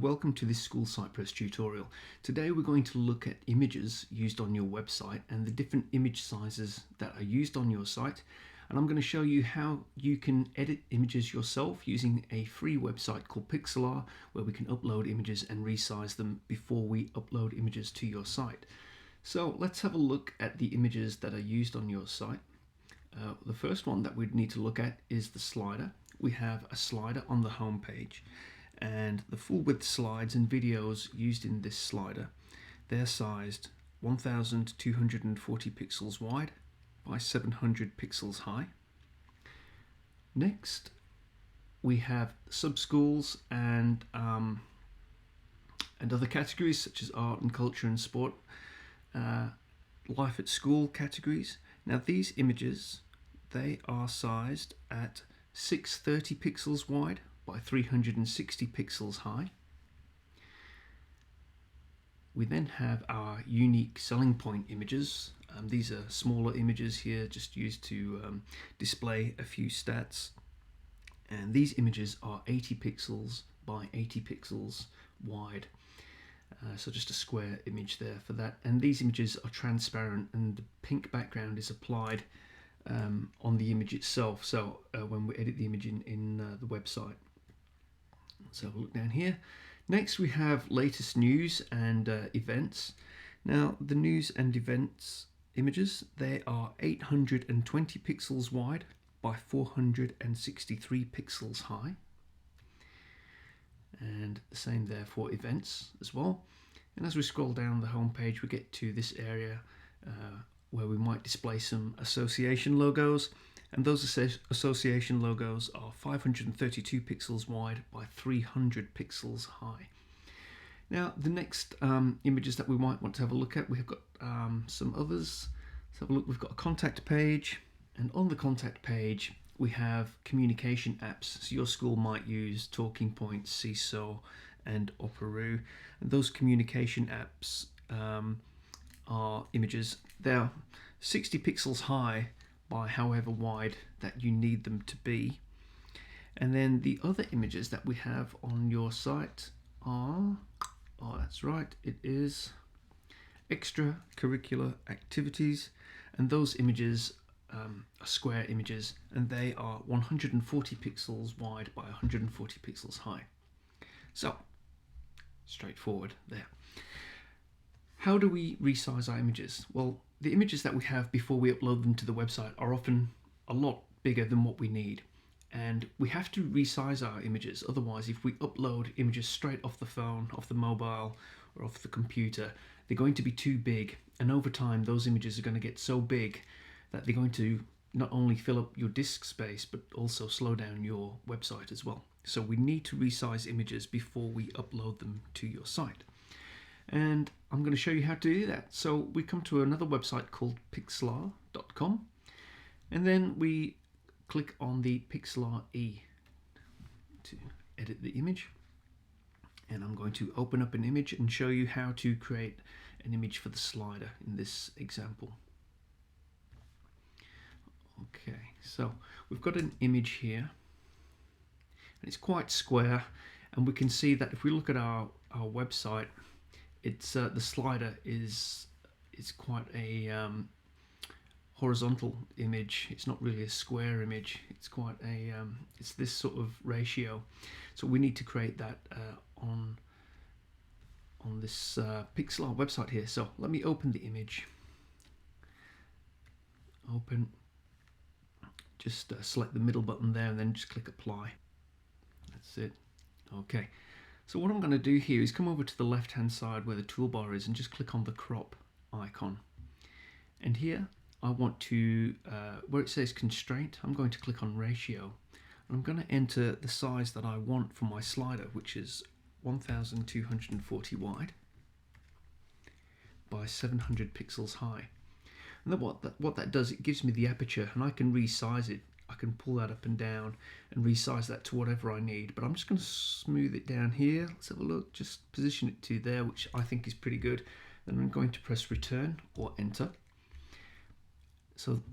welcome to this School Cypress tutorial. Today we're going to look at images used on your website and the different image sizes that are used on your site, and I'm going to show you how you can edit images yourself using a free website called Pixlr, where we can upload images and resize them before we upload images to your site. So let's have a look at the images that are used on your site. The first one that we'd need to look at is the slider. We have a slider on the home page, and the full width slides and videos used in this slider, they're sized 1240 pixels wide by 700 pixels high. Next we have sub-schools and other categories such as art and culture and sport, life at school categories. Now these images, they are sized at 630 pixels wide by 360 pixels high. We then have our unique selling point images. These are smaller images here, just used to display a few stats. And these images are 80 pixels by 80 pixels wide. So just a square image there for that. And these images are transparent, and the pink background is applied on the image itself, so when we edit the image in the website. Let's have a look down here. Next we have latest news and events. Now the news and events images, they are 820 pixels wide by 463 pixels high, and the same there for events as well. And as we scroll down the home page, we get to this area where we might display some association logos, and those association logos are 532 pixels wide by 300 pixels high. Now the next images that we might want to have a look at, we've got some others. Let's have a look. We've got a contact page, and on the contact page we have communication apps. So your school might use Talking Points, Seesaw and Operoo, and those communication apps are images. They're 60 pixels high by however wide that you need them to be. And then the other images that we have on your site are, that's right, it is extracurricular activities, and those images are square images, and they are 140 pixels wide by 140 pixels high. So straightforward there. How do we resize our images? Well, the images that we have before we upload them to the website are often a lot bigger than what we need, and we have to resize our images. Otherwise, if we upload images straight off the phone, off the mobile, or off the computer, they're going to be too big, and over time those images are going to get so big that they're going to not only fill up your disk space but also slow down your website as well. So we need to resize images before we upload them to your site, and I'm going to show you how to do that. So we come to another website called pixlr.com, and then we click on the Pixlr E to edit the image, and I'm going to open up an image and show you how to create an image for the slider in this example. Okay, so we've got an image here, and it's quite square, and we can see that if we look at our website, it's the slider is quite a horizontal image. It's not really a square image. It's quite a it's this sort of ratio. So we need to create that on this Pixlr website here. So let me open the image. Open. Just select the middle button there, and then just click apply. That's it. Okay. So what I'm going to do here is come over to the left hand side where the toolbar is and just click on the crop icon. And here I want to, where it says constraint, I'm going to click on ratio. And I'm going to enter the size that I want for my slider, which is 1240 wide by 700 pixels high. And then what that does, it gives me the aperture, and I can resize it. I can pull that up and down and resize that to whatever I need, but I'm just going to smooth it down here. Let's have a look, just position it to there, which I think is pretty good. Then I'm going to press return or enter. So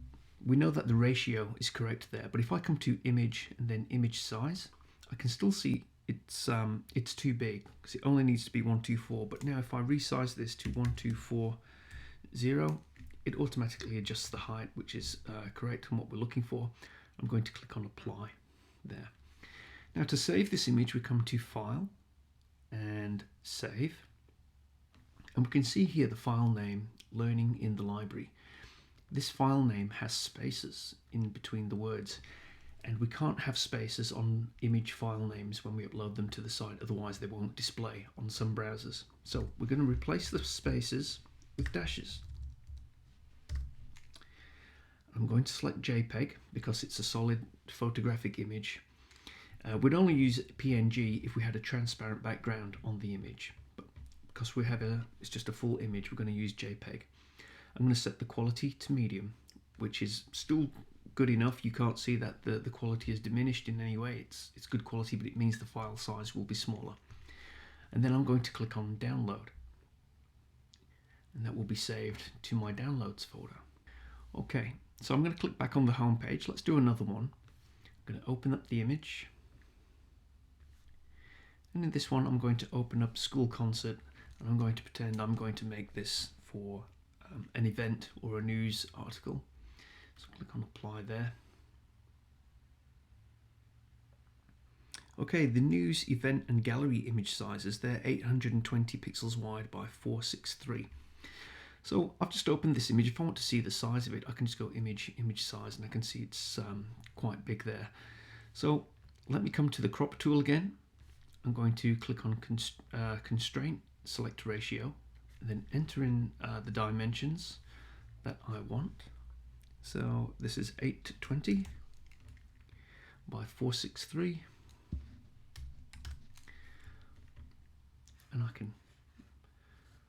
we know that the ratio is correct there, but if I come to image and then image size, I can still see it's too big because it only needs to be 124. But now if I resize this to 1240, it automatically adjusts the height, which is correct and what we're looking for. I'm going to click on apply there. Now to save this image, we come to File and Save, and we can see here the file name, Learning in the Library. This file name has spaces in between the words, and we can't have spaces on image file names when we upload them to the site, otherwise they won't display on some browsers. So we're going to replace the spaces with dashes. I'm going to select JPEG because it's a solid photographic image. We'd only use PNG if we had a transparent background on the image, but because we have it's just a full image, we're going to use JPEG. I'm going to set the quality to medium, which is still good enough. You can't see that the quality is diminished in any way. It's good quality, but it means the file size will be smaller. And then I'm going to click on download, and that will be saved to my downloads folder. Okay, so I'm going to click back on the home page. Let's do another one. I'm going to open up the image, and in this one I'm going to open up School Concert, and I'm going to pretend I'm going to make this for an event or a news article. So click on apply there. Okay, the news, event and gallery image sizes, they're 820 pixels wide by 463. So I've just opened this image. If I want to see the size of it, I can just go image size, and I can see it's quite big there. So let me come to the crop tool again. I'm going to click on constraint, select ratio, and then enter in the dimensions that I want. So this is 820 by 463, and I can,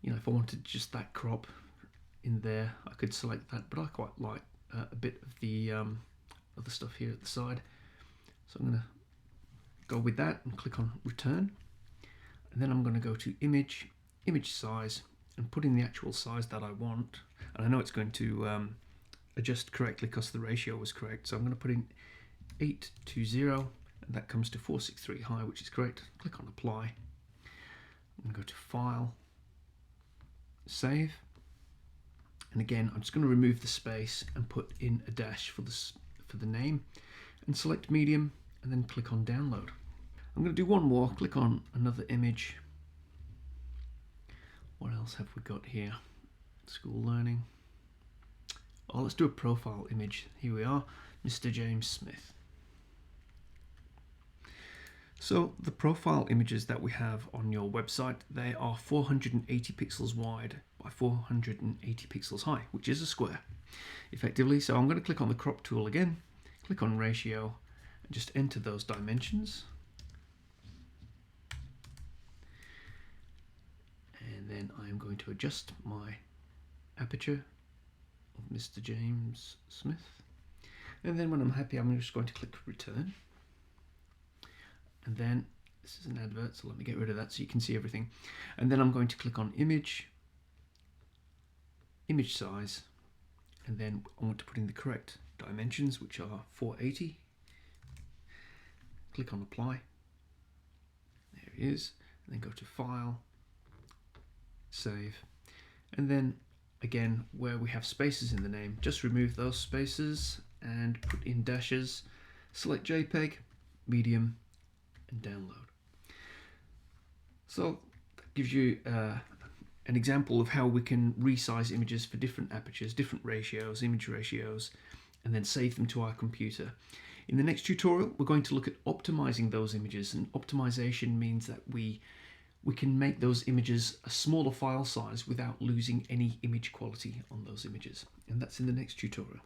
if I wanted just that crop in there, I could select that, but I quite like a bit of the other stuff here at the side. So I'm going to go with that and click on return, and then I'm going to go to image size and put in the actual size that I want. And I know it's going to adjust correctly because the ratio was correct, so I'm going to put in 820, and that comes to 463 high, which is correct. Click on apply. I'm going to go to File, Save, and again I'm just going to remove the space and put in a dash for the name, and select medium, and then click on download. I'm going to do one more. Click on another image. What else have we got here? School learning. Oh, let's do a profile image. Here we are, Mr. James Smith. So the profile images that we have on your website, they are 480 pixels wide by 480 pixels high, which is a square, effectively. So I'm going to click on the crop tool again, click on ratio, and just enter those dimensions. And then I'm going to adjust my aperture of Mr. James Smith. And then when I'm happy, I'm just going to click return. And then this is an advert, so let me get rid of that so you can see everything. And then I'm going to click on image size, and then I want to put in the correct dimensions, which are 480. Click on apply. There it is. And then go to File, Save, and then again where we have spaces in the name, just remove those spaces and put in dashes. Select JPEG, medium, and download. So that gives you an example of how we can resize images for different apertures, different ratios, image ratios, and then save them to our computer. In the next tutorial, we're going to look at optimizing those images, and optimization means that we can make those images a smaller file size without losing any image quality on those images. And that's in the next tutorial.